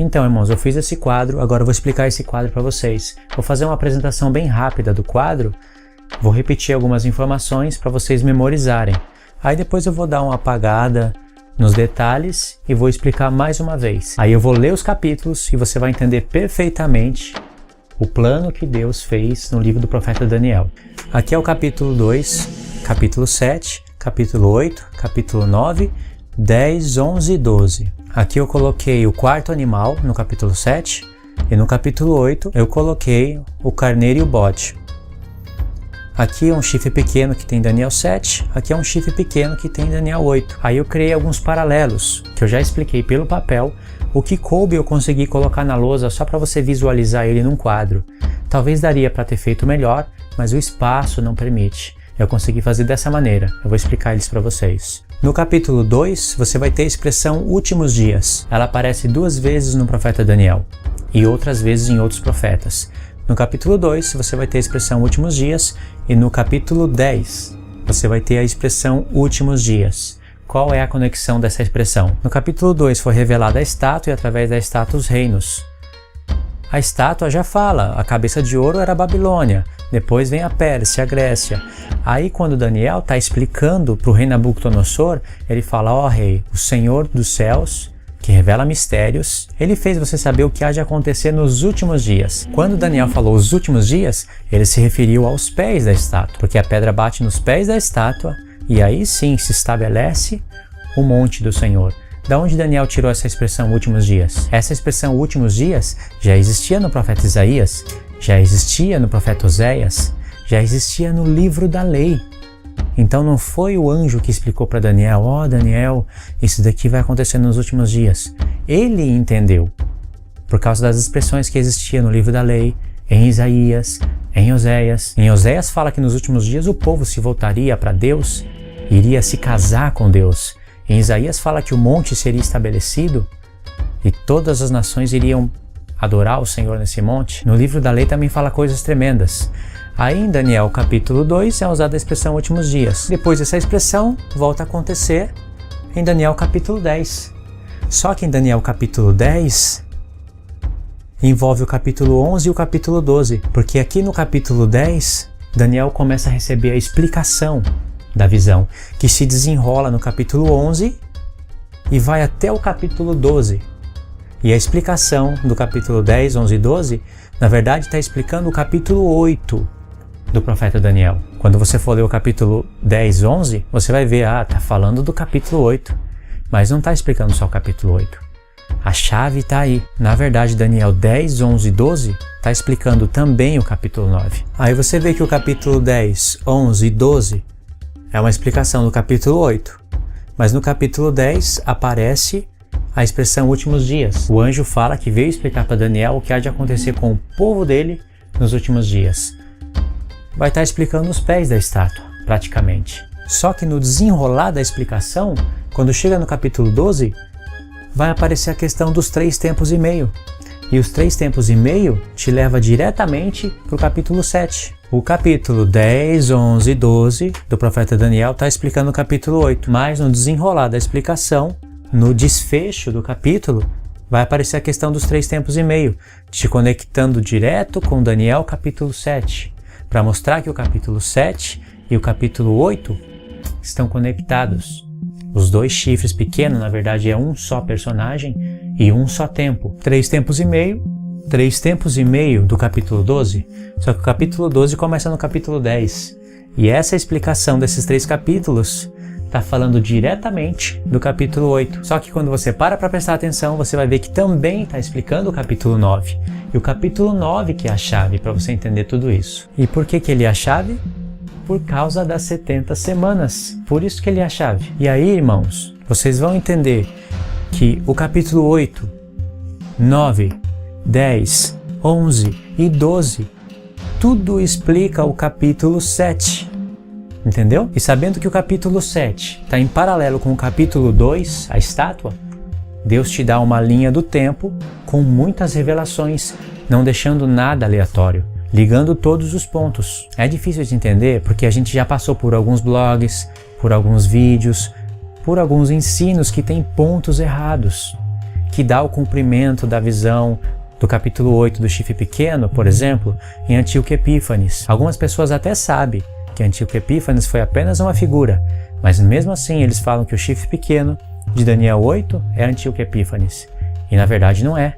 Então, irmãos, eu fiz esse quadro, agora eu vou explicar esse quadro para vocês. Vou fazer uma apresentação bem rápida do quadro, vou repetir algumas informações para vocês memorizarem. Aí depois eu vou dar uma apagada nos detalhes e vou explicar mais uma vez. Aí eu vou ler os capítulos e você vai entender perfeitamente o plano que Deus fez no livro do profeta Daniel. Aqui é o capítulo 2, capítulo 7, capítulo 8, capítulo 9, 10, 11 e 12. Aqui eu coloquei o quarto animal no capítulo 7 e no capítulo 8 eu coloquei o carneiro e o bode. Aqui é um chifre pequeno que tem Daniel 7, aqui é um chifre pequeno que tem Daniel 8. Aí eu criei alguns paralelos, que eu já expliquei pelo papel. O que coube eu consegui colocar na lousa só para você visualizar ele num quadro. Talvez daria para ter feito melhor, mas o espaço não permite. Eu consegui fazer dessa maneira, eu vou explicar eles para vocês. No capítulo 2, você vai ter a expressão últimos dias. Ela aparece 2 vezes no profeta Daniel e outras vezes em outros profetas. No capítulo 2, você vai ter a expressão últimos dias e no capítulo 10, você vai ter a expressão últimos dias. Qual é a conexão dessa expressão? No capítulo 2 foi revelada a estátua e através da estátua os reinos. A estátua já fala, a cabeça de ouro era a Babilônia, depois vem a Pérsia, a Grécia. Aí quando Daniel está explicando para o rei Nabucodonosor, ele fala, ó rei, o Senhor dos céus, que revela mistérios, ele fez você saber o que há de acontecer nos últimos dias. Quando Daniel falou os últimos dias, ele se referiu aos pés da estátua, porque a pedra bate nos pés da estátua e aí sim se estabelece o monte do Senhor. Da onde Daniel tirou essa expressão últimos dias? Essa expressão últimos dias já existia no profeta Isaías, já existia no profeta Oséias, já existia no livro da lei. Então não foi o anjo que explicou para Daniel, ó Daniel, isso daqui vai acontecer nos últimos dias. Ele entendeu, por causa das expressões que existiam no livro da lei, em Isaías, em Oséias. Em Oséias fala que nos últimos dias o povo se voltaria para Deus, iria se casar com Deus. Em Isaías fala que o monte seria estabelecido e todas as nações iriam adorar o Senhor nesse monte. No livro da lei também fala coisas tremendas. Aí em Daniel capítulo 2 é usada a expressão últimos dias. Depois essa expressão volta a acontecer em Daniel capítulo 10. Só que em Daniel capítulo 10 envolve o capítulo 11 e o capítulo 12. Porque aqui no capítulo 10 Daniel começa a receber a explicação da visão, que se desenrola no capítulo 11 e vai até o capítulo 12. E a explicação do capítulo 10, 11 e 12, na verdade está explicando o capítulo 8 do profeta Daniel. Quando você for ler o capítulo 10, 11, você vai ver, está falando do capítulo 8, mas não está explicando só o capítulo 8. A chave está aí. Na verdade, Daniel 10, 11 e 12 está explicando também o capítulo 9. Aí você vê que o capítulo 10, 11 e 12 é uma explicação do capítulo 8, mas no capítulo 10 aparece a expressão últimos dias. O anjo fala que veio explicar para Daniel o que há de acontecer com o povo dele nos últimos dias. Vai estar explicando os pés da estátua, praticamente. Só que no desenrolar da explicação, quando chega no capítulo 12, vai aparecer a questão dos 3 tempos e meio. E os 3 tempos e meio te leva diretamente para o capítulo 7. O capítulo 10, 11 e 12 do profeta Daniel está explicando o capítulo 8, mas no desenrolar da explicação, no desfecho do capítulo, vai aparecer a questão dos 3 tempos e meio, te conectando direto com Daniel capítulo 7, para mostrar que o capítulo 7 e o capítulo 8 estão conectados. Os 2 chifres pequenos, na verdade, é um só personagem e um só tempo. 3 tempos e meio do capítulo 12, só que o capítulo 12 começa no capítulo 10. E essa explicação desses 3 capítulos está falando diretamente do capítulo 8. Só que quando você para prestar atenção, você vai ver que também está explicando o capítulo 9. E o capítulo 9 que é a chave para você entender tudo isso. E por que ele é a chave? Por causa das 70 semanas. Por isso que ele é a chave. E aí, irmãos, vocês vão entender que o capítulo 8, 9, 10, 11 e 12, tudo explica o capítulo 7. Entendeu? E sabendo que o capítulo 7 está em paralelo com o capítulo 2, a estátua, Deus te dá uma linha do tempo com muitas revelações, não deixando nada aleatório, ligando todos os pontos. É difícil de entender porque a gente já passou por alguns blogs, por alguns vídeos, por alguns ensinos que têm pontos errados. que dá o cumprimento da visão do capítulo 8 do chifre pequeno, por exemplo, em Antíoco Epífanes. Algumas pessoas até sabem que Antíoco Epífanes foi apenas uma figura, mas mesmo assim eles falam que o chifre pequeno de Daniel 8 é Antíoco Epífanes. E na verdade não é.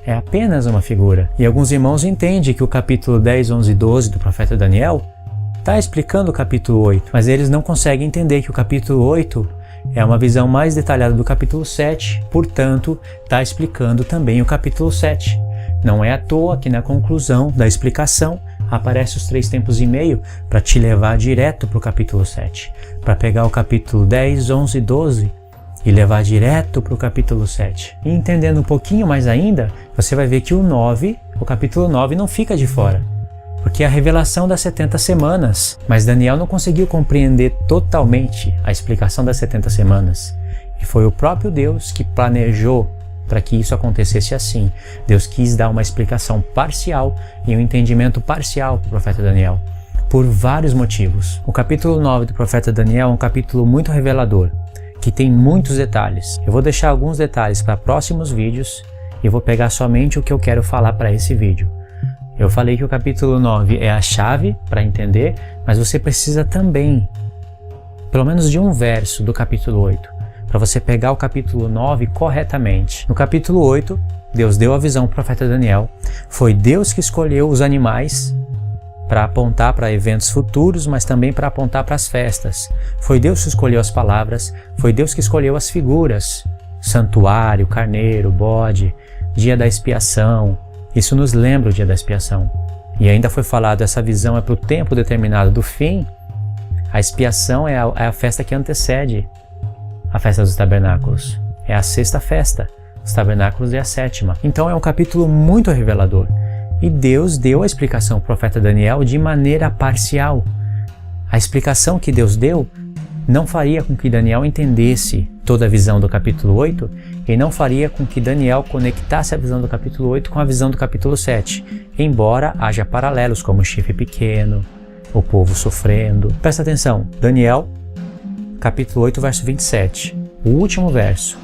É apenas uma figura. E alguns irmãos entendem que o capítulo 10, 11 e 12 do profeta Daniel está explicando o capítulo 8, mas eles não conseguem entender que o capítulo 8 é uma visão mais detalhada do capítulo 7, portanto, está explicando também o capítulo 7. Não é à toa que na conclusão da explicação aparece os 3 tempos e meio para te levar direto para o capítulo 7, para pegar o capítulo 10, 11 e 12 e levar direto para o capítulo 7. E entendendo um pouquinho mais ainda, você vai ver que o capítulo 9 não fica de fora, porque é a revelação das 70 semanas. Mas Daniel não conseguiu compreender totalmente a explicação das 70 semanas. E foi o próprio Deus que planejou para que isso acontecesse assim. Deus quis dar uma explicação parcial e um entendimento parcial para o profeta Daniel, por vários motivos. O capítulo 9 do profeta Daniel é um capítulo muito revelador, que tem muitos detalhes. Eu vou deixar alguns detalhes para próximos vídeos e vou pegar somente o que eu quero falar para esse vídeo. Eu falei que o capítulo 9 é a chave para entender, mas você precisa também, pelo menos de um verso do capítulo 8, para você pegar o capítulo 9 corretamente. No capítulo 8, Deus deu a visão ao profeta Daniel. Foi Deus que escolheu os animais para apontar para eventos futuros, mas também para apontar para as festas. Foi Deus que escolheu as palavras, foi Deus que escolheu as figuras. Santuário, carneiro, bode, dia da expiação. Isso nos lembra o dia da expiação. E ainda foi falado, essa visão é para o tempo determinado do fim. A expiação é a festa que antecede a festa dos tabernáculos. É a 6ª festa. Os tabernáculos é a 7ª. Então é um capítulo muito revelador. E Deus deu a explicação ao profeta Daniel de maneira parcial. A explicação que Deus deu não faria com que Daniel entendesse toda a visão do capítulo 8 e não faria com que Daniel conectasse a visão do capítulo 8 com a visão do capítulo 7, embora haja paralelos como o chifre pequeno, o povo sofrendo. Presta atenção, Daniel, capítulo 8, verso 27, o último verso.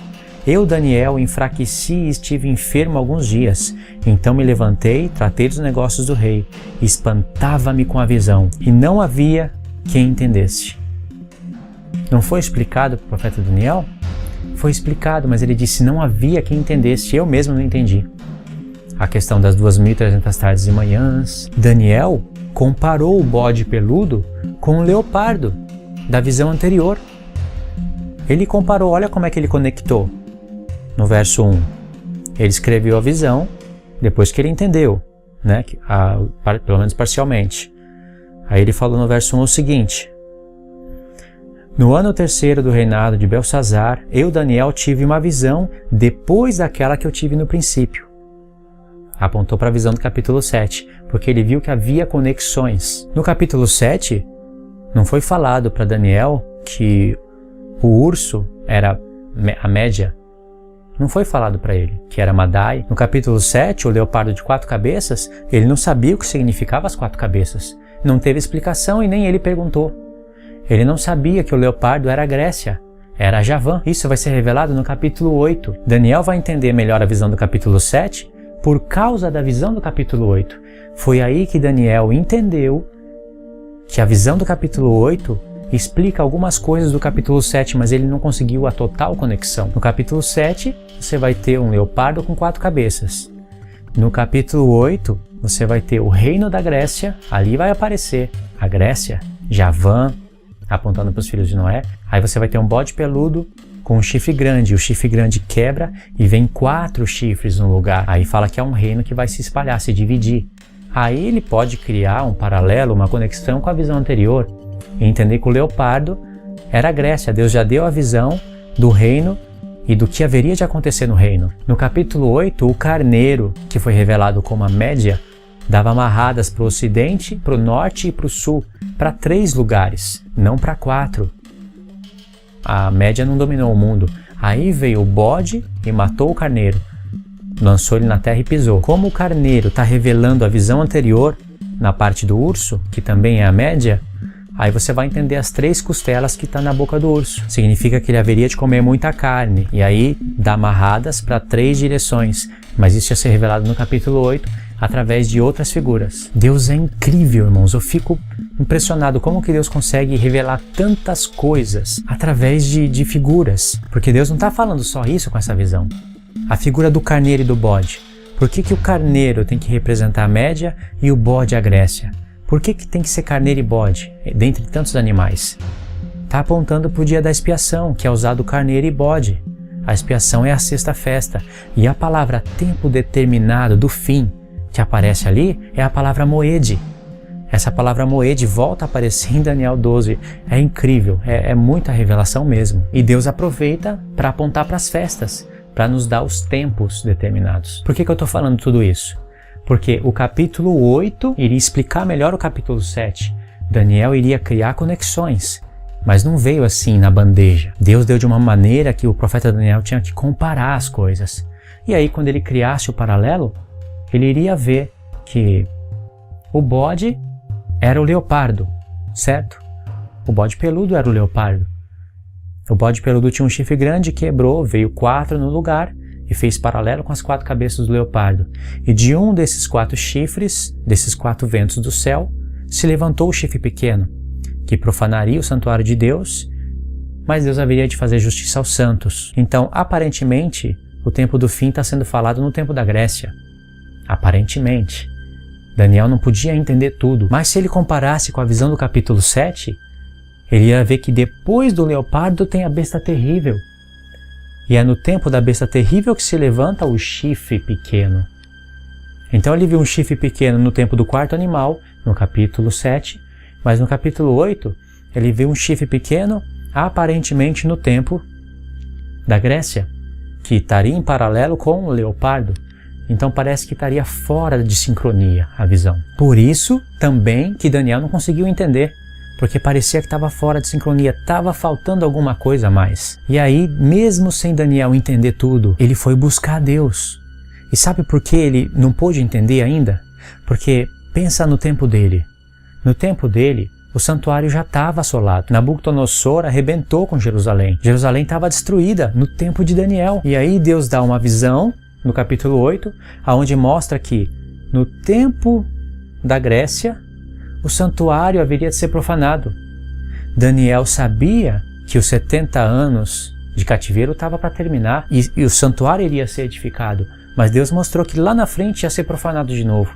Eu, Daniel, enfraqueci e estive enfermo alguns dias. Então me levantei, tratei dos negócios do rei, espantava-me com a visão, e não havia quem entendesse. Não foi explicado para o profeta Daniel? Foi explicado, mas ele disse não havia quem entendesse, eu mesmo não entendi. A questão das 2.300 tardes e manhãs. Daniel comparou o bode peludo com o leopardo da visão anterior. Ele comparou, olha como é que ele conectou. No verso 1, ele escreveu a visão depois que ele entendeu, né? Pelo menos parcialmente. Aí ele falou no verso 1 o seguinte: no ano 3º do reinado de Belsazar, eu, Daniel, tive uma visão depois daquela que eu tive no princípio. Apontou para a visão do capítulo 7, porque ele viu que havia conexões. No capítulo 7, não foi falado para Daniel que o urso era a média. Não foi falado para ele que era Madai. No capítulo 7, o leopardo de 4 cabeças, ele não sabia o que significava as 4 cabeças. Não teve explicação e nem ele perguntou. Ele não sabia que o leopardo era a Grécia, era Javã. Isso vai ser revelado no capítulo 8. Daniel vai entender melhor a visão do capítulo 7 por causa da visão do capítulo 8. Foi aí que Daniel entendeu que a visão do capítulo 8 explica algumas coisas do capítulo 7, mas ele não conseguiu a total conexão. No capítulo 7, você vai ter um leopardo com 4 cabeças. No capítulo 8, você vai ter o reino da Grécia, ali vai aparecer a Grécia, Javã, apontando para os filhos de Noé. Aí você vai ter um bode peludo com um chifre grande, o chifre grande quebra e vem 4 chifres no lugar. Aí fala que é um reino que vai se espalhar, se dividir. Aí ele pode criar um paralelo, uma conexão com a visão anterior, e entender que o leopardo era a Grécia. Deus já deu a visão do reino e do que haveria de acontecer no reino. No capítulo 8, o carneiro, que foi revelado como a média, dava amarradas para o ocidente, para o norte e para o sul, para 3 lugares, não para 4. A média não dominou o mundo. Aí veio o bode e matou o carneiro, lançou ele na terra e pisou. Como o carneiro está revelando a visão anterior, na parte do urso, que também é a média, Aí você vai entender as 3 costelas que está na boca do urso. Significa que ele haveria de comer muita carne. E aí dá amarradas para 3 direções. Mas isso ia ser revelado no capítulo 8, através de outras figuras. Deus é incrível, irmãos. Eu fico impressionado como que Deus consegue revelar tantas coisas através de figuras. Porque Deus não está falando só isso com essa visão. A figura do carneiro e do bode. Por que o carneiro tem que representar a Média e o bode a Grécia? Por que tem que ser carneiro e bode, dentre tantos animais? Está apontando para o dia da expiação, que é usado carneiro e bode. A expiação é a sexta festa. E a palavra tempo determinado do fim, que aparece ali, é a palavra moed. Essa palavra moed volta a aparecer em Daniel 12. É incrível, é muita revelação mesmo. E Deus aproveita para apontar para as festas, para nos dar os tempos determinados. Por que eu estou falando tudo isso? Porque o capítulo 8 iria explicar melhor o capítulo 7. Daniel iria criar conexões, mas não veio assim na bandeja. Deus deu de uma maneira que o profeta Daniel tinha que comparar as coisas. E aí, quando ele criasse o paralelo, ele iria ver que o bode era o leopardo, certo? O bode peludo era o leopardo. O bode peludo tinha um chifre grande, quebrou, veio 4 no lugar e fez paralelo com as 4 cabeças do leopardo. E de um desses 4 chifres, desses 4 ventos do céu, se levantou o chifre pequeno, que profanaria o santuário de Deus, mas Deus haveria de fazer justiça aos santos. Então, aparentemente, o tempo do fim está sendo falado no tempo da Grécia. Aparentemente. Daniel não podia entender tudo, mas se ele comparasse com a visão do capítulo 7, ele ia ver que depois do leopardo tem a besta terrível. E é no tempo da besta terrível que se levanta o chifre pequeno. Então ele viu um chifre pequeno no tempo do 4º animal, no capítulo 7, mas no capítulo 8 ele viu um chifre pequeno aparentemente no tempo da Grécia, que estaria em paralelo com o leopardo. Então parece que estaria fora de sincronia a visão. Por isso também que Daniel não conseguiu entender, porque parecia que estava fora de sincronia, estava faltando alguma coisa a mais. E aí, mesmo sem Daniel entender tudo, ele foi buscar Deus. E sabe por que ele não pôde entender ainda? Porque pensa no tempo dele. No tempo dele, o santuário já estava assolado. Nabucodonosor arrebentou com Jerusalém. Jerusalém estava destruída no tempo de Daniel. E aí Deus dá uma visão, no capítulo 8, onde mostra que no tempo da Grécia, o santuário haveria de ser profanado. Daniel sabia que os 70 anos de cativeiro estava para terminar e o santuário iria ser edificado, mas Deus mostrou que lá na frente ia ser profanado de novo.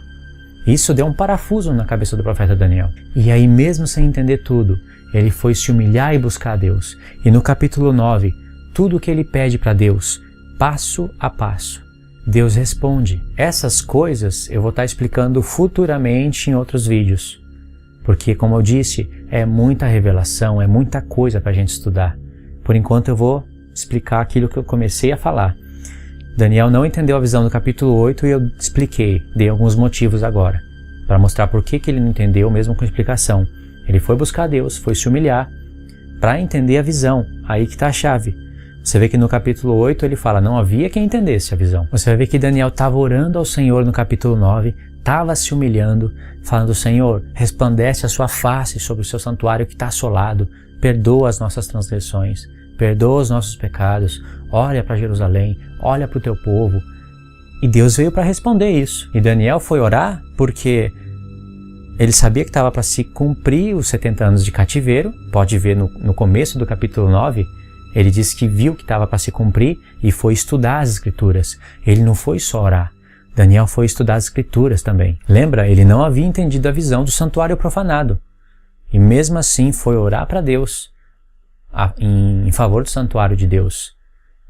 Isso deu um parafuso na cabeça do profeta Daniel. E aí, mesmo sem entender tudo, ele foi se humilhar e buscar a Deus. E no capítulo 9, tudo o que ele pede para Deus, passo a passo, Deus responde. Essas coisas eu vou estar explicando futuramente em outros vídeos. Porque, como eu disse, é muita revelação, é muita coisa para a gente estudar. Por enquanto eu vou explicar aquilo que eu comecei a falar. Daniel não entendeu a visão do capítulo 8 e eu expliquei, dei alguns motivos agora, para mostrar por que ele não entendeu mesmo com explicação. Ele foi buscar Deus, foi se humilhar para entender a visão, aí que está a chave. Você vê que no capítulo 8 ele fala, não havia quem entendesse a visão. Você vai ver que Daniel estava orando ao Senhor no capítulo 9, estava se humilhando, falando, Senhor, resplandece a sua face sobre o seu santuário que está assolado, perdoa as nossas transgressões, perdoa os nossos pecados, olha para Jerusalém, olha para o teu povo. E Deus veio para responder isso. E Daniel foi orar porque ele sabia que estava para se cumprir os 70 anos de cativeiro. Pode ver no começo do capítulo 9, ele disse que viu que estava para se cumprir e foi estudar as Escrituras. Ele não foi só orar. Daniel foi estudar as Escrituras também. Lembra? Ele não havia entendido a visão do santuário profanado. E mesmo assim foi orar para Deus em favor do santuário de Deus.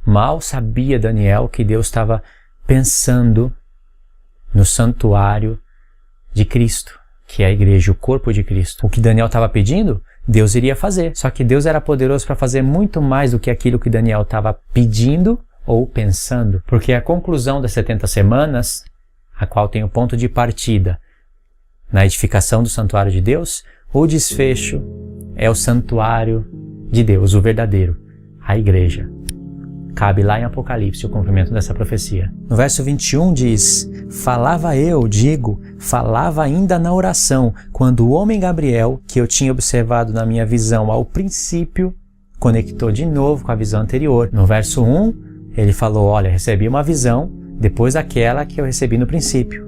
Mal sabia Daniel que Deus estava pensando no santuário de Cristo, que é a igreja, o corpo de Cristo. O que Daniel estava pedindo, Deus iria fazer. Só que Deus era poderoso para fazer muito mais do que aquilo que Daniel estava pedindo ou pensando. Porque a conclusão das 70 semanas, a qual tem o ponto de partida na edificação do santuário de Deus, o desfecho é o santuário de Deus, o verdadeiro, a igreja. Cabe lá em Apocalipse o cumprimento dessa profecia. No verso 21 diz, falava ainda na oração, quando o homem Gabriel, que eu tinha observado na minha visão ao princípio, conectou de novo com a visão anterior. No verso 1, ele falou, olha, recebi uma visão depois daquela que eu recebi no princípio.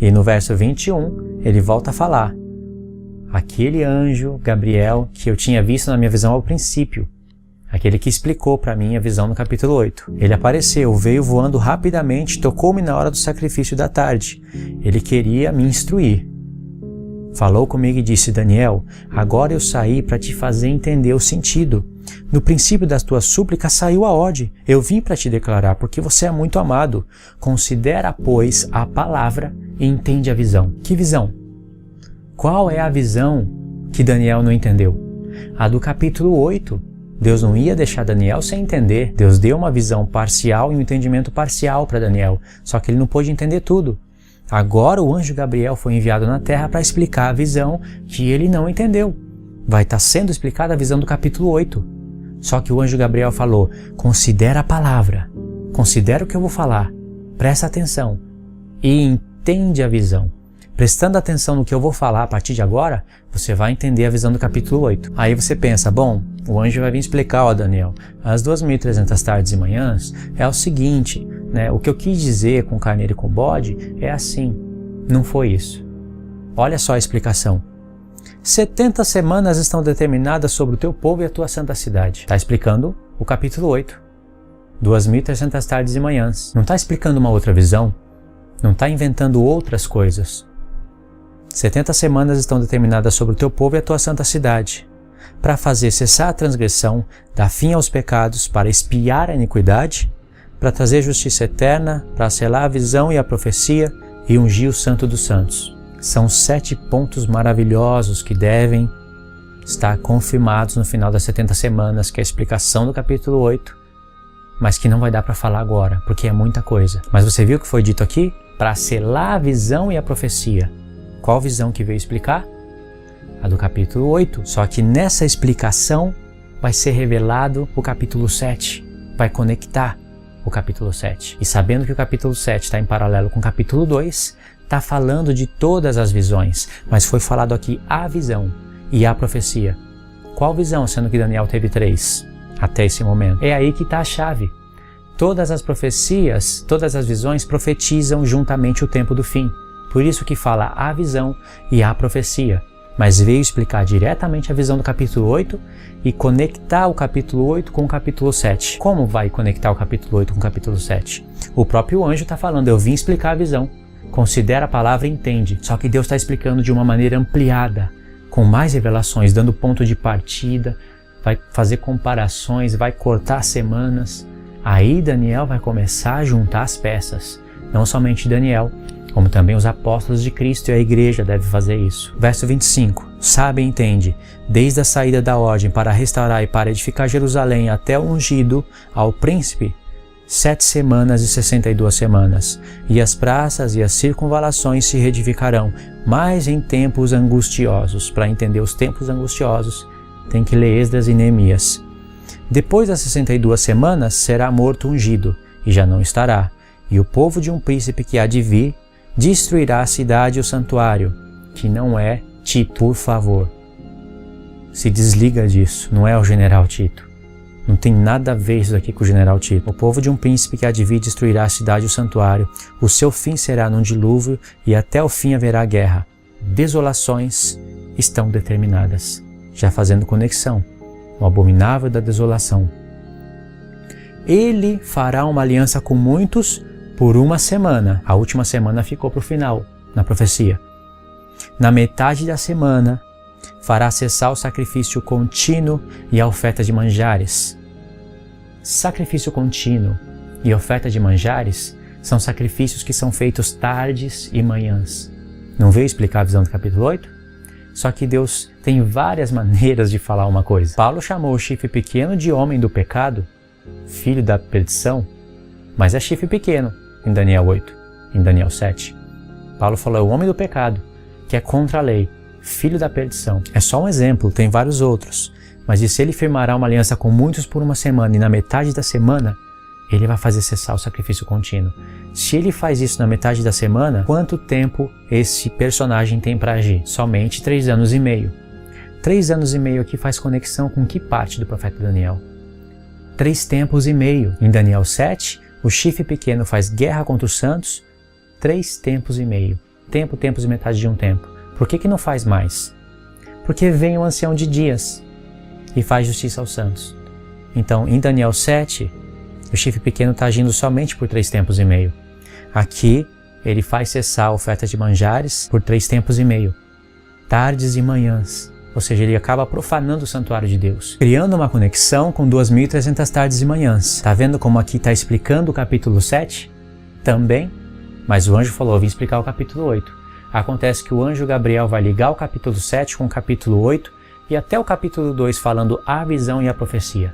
E no verso 21, ele volta a falar, aquele anjo, Gabriel, que eu tinha visto na minha visão ao princípio, aquele que explicou para mim a visão no capítulo 8. Ele apareceu, veio voando rapidamente, tocou-me na hora do sacrifício da tarde. Ele queria me instruir. Falou comigo e disse, Daniel, agora eu saí para te fazer entender o sentido. No princípio das tuas súplicas saiu a ordem. Eu vim para te declarar, porque você é muito amado. Considera, pois, a palavra e entende a visão. Que visão? Qual é a visão que Daniel não entendeu? A do capítulo 8. Deus não ia deixar Daniel sem entender. Deus deu uma visão parcial e um entendimento parcial para Daniel. Só que ele não pôde entender tudo. Agora o anjo Gabriel foi enviado na terra para explicar a visão que ele não entendeu. Vai estar sendo explicada a visão do capítulo 8. Só que o anjo Gabriel falou, considera a palavra, considera o que eu vou falar, presta atenção e entende a visão. Prestando atenção no que eu vou falar a partir de agora, você vai entender a visão do capítulo 8. Aí você pensa, bom, o anjo vai vir explicar, ó Daniel, as 2.300 tardes e manhãs é o seguinte, né? O que eu quis dizer com carneiro e com bode é assim. Não foi isso. Olha só a explicação. 70 semanas estão determinadas sobre o teu povo e a tua santa cidade. Está explicando o capítulo 8. 2.300 tardes e manhãs. Não está explicando uma outra visão. Não está inventando outras coisas. 70 semanas estão determinadas sobre o teu povo e a tua santa cidade, para fazer cessar a transgressão, dar fim aos pecados, para expiar a iniquidade, para trazer justiça eterna, para selar a visão e a profecia e ungir o Santo dos Santos. São 7 pontos maravilhosos que devem estar confirmados no final das 70 semanas, que é a explicação do capítulo 8, mas que não vai dar para falar agora, porque é muita coisa. Mas você viu o que foi dito aqui? Para selar a visão e a profecia. Qual visão que veio explicar? A do capítulo 8. Só que nessa explicação vai ser revelado o capítulo 7. Vai conectar o capítulo 7. E sabendo que o capítulo 7 está em paralelo com o capítulo 2, está falando de todas as visões. Mas foi falado aqui a visão e a profecia. Qual visão, sendo que Daniel teve 3 até esse momento? É aí que está a chave. Todas as profecias, todas as visões profetizam juntamente o tempo do fim. Por isso que fala a visão e a profecia. Mas veio explicar diretamente a visão do capítulo 8 e conectar o capítulo 8 com o capítulo 7. Como vai conectar o capítulo 8 com o capítulo 7? O próprio anjo está falando, eu vim explicar a visão. Considera a palavra e entende. Só que Deus está explicando de uma maneira ampliada, com mais revelações, dando ponto de partida, vai fazer comparações, vai cortar semanas. Aí Daniel vai começar a juntar as peças. Não somente Daniel, como também os apóstolos de Cristo e a igreja devem fazer isso. Verso 25. Sabe e entende, desde a saída da ordem para restaurar e para edificar Jerusalém até o ungido ao príncipe, 7 semanas e 62 semanas. E as praças e as circunvalações se reedificarão, mas em tempos angustiosos. Para entender os tempos angustiosos, tem que ler Esdras e Neemias. Depois das 62 semanas, será morto ungido, e já não estará. E o povo de um príncipe que há de vir, destruirá a cidade e o santuário, que não é Tito. Por favor, se desliga disso, não é o general Tito. Não tem nada a ver isso aqui com o general Tito. O povo de um príncipe que há de vir destruirá a cidade e o santuário. O seu fim será num dilúvio e até o fim haverá guerra. Desolações estão determinadas. Já fazendo conexão. O abominável da desolação. Ele fará uma aliança com muitos por uma semana. A última semana ficou para o final, na profecia. Na metade da semana, fará cessar o sacrifício contínuo e a oferta de manjares. Sacrifício contínuo e oferta de manjares são sacrifícios que são feitos tardes e manhãs. Não veio explicar a visão do capítulo 8? Só que Deus tem várias maneiras de falar uma coisa. Paulo chamou o chifre pequeno de homem do pecado, filho da perdição, mas é chifre pequeno em Daniel 8, em Daniel 7. Paulo falou, é o homem do pecado, que é contra a lei, filho da perdição. É só um exemplo, tem vários outros. Mas disse, ele firmará uma aliança com muitos por uma semana, e na metade da semana ele vai fazer cessar o sacrifício contínuo. Se ele faz isso na metade da semana, quanto tempo esse personagem tem para agir? Somente 3 anos e meio. 3 anos e meio aqui faz conexão com que parte do profeta Daniel? 3 tempos e meio. Em Daniel 7, o chifre pequeno faz guerra contra os santos. 3 tempos e meio. Tempos e metade de um tempo. Por que não faz mais? Porque vem o ancião de dias e faz justiça aos santos. Então, em Daniel 7, o chifre pequeno está agindo somente por 3 tempos e meio. Aqui, ele faz cessar a oferta de manjares por 3 tempos e meio. Tardes e manhãs. Ou seja, ele acaba profanando o santuário de Deus, criando uma conexão com 2.300 tardes e manhãs. Está vendo como aqui está explicando o capítulo 7? Também. Mas o anjo falou, eu vim explicar o capítulo 8. Acontece que o anjo Gabriel vai ligar o capítulo 7 com o capítulo 8 e até o capítulo 2 falando a visão e a profecia.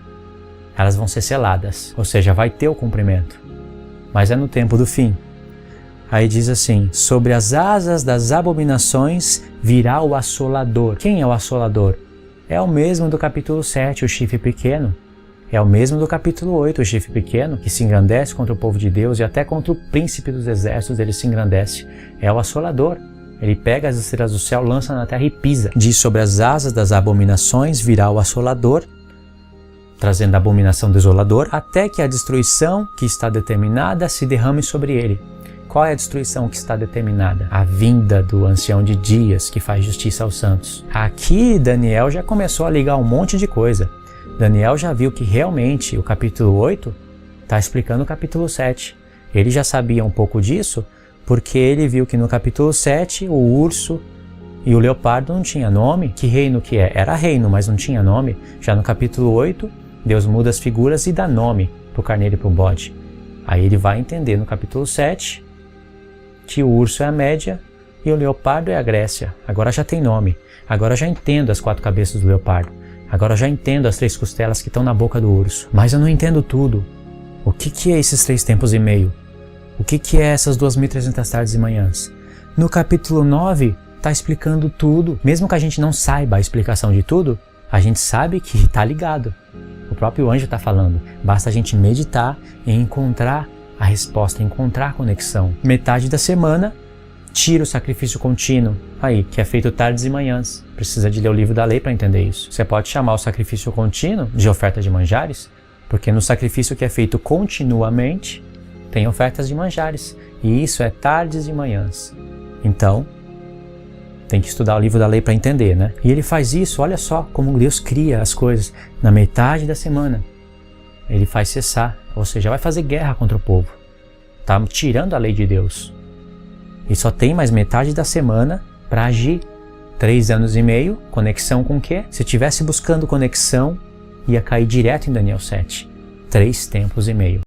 Elas vão ser seladas, ou seja, vai ter o cumprimento. Mas é no tempo do fim. Aí diz assim, sobre as asas das abominações virá o assolador. Quem é o assolador? É o mesmo do capítulo 7, o chifre pequeno. É o mesmo do capítulo 8, o chifre pequeno, que se engrandece contra o povo de Deus e até contra o príncipe dos exércitos ele se engrandece. É o assolador. Ele pega as estrelas do céu, lança na terra e pisa. Diz sobre as asas das abominações virá o assolador, trazendo a abominação desolador, até que a destruição que está determinada se derrame sobre ele. Qual é a destruição que está determinada? A vinda do ancião de dias que faz justiça aos santos. Aqui Daniel já começou a ligar um monte de coisa. Daniel já viu que realmente o capítulo 8 está explicando o capítulo 7. Ele já sabia um pouco disso porque ele viu que no capítulo 7 o urso e o leopardo não tinha nome. Que reino que é? Era reino, mas não tinha nome. Já no capítulo 8, Deus muda as figuras e dá nome para o carneiro e para o bode. Aí ele vai entender no capítulo 7 que o urso é a Média e o leopardo é a Grécia. Agora já tem nome. Agora já entendo as 4 cabeças do leopardo. Agora já entendo as 3 costelas que estão na boca do urso. Mas eu não entendo tudo. O que é esses 3 tempos e meio? O que é essas 2.300 tardes e manhãs? No capítulo 9, está explicando tudo. Mesmo que a gente não saiba a explicação de tudo, a gente sabe que está ligado. O próprio anjo está falando. Basta a gente meditar e encontrar a resposta, encontrar a conexão. Metade da semana, tira o sacrifício contínuo, aí, que é feito tardes e manhãs. Precisa de ler o livro da lei para entender isso. Você pode chamar o sacrifício contínuo de oferta de manjares, porque no sacrifício que é feito continuamente, tem ofertas de manjares. E isso é tardes e manhãs. Então, tem que estudar o livro da lei para entender, né? E ele faz isso, olha só como Deus cria as coisas. Na metade da semana, ele faz cessar, ou seja, vai fazer guerra contra o povo. Está tirando a lei de Deus. E só tem mais metade da semana para agir. 3 anos e meio, conexão com o quê? Se estivesse buscando conexão, ia cair direto em Daniel 7. 3 tempos e meio.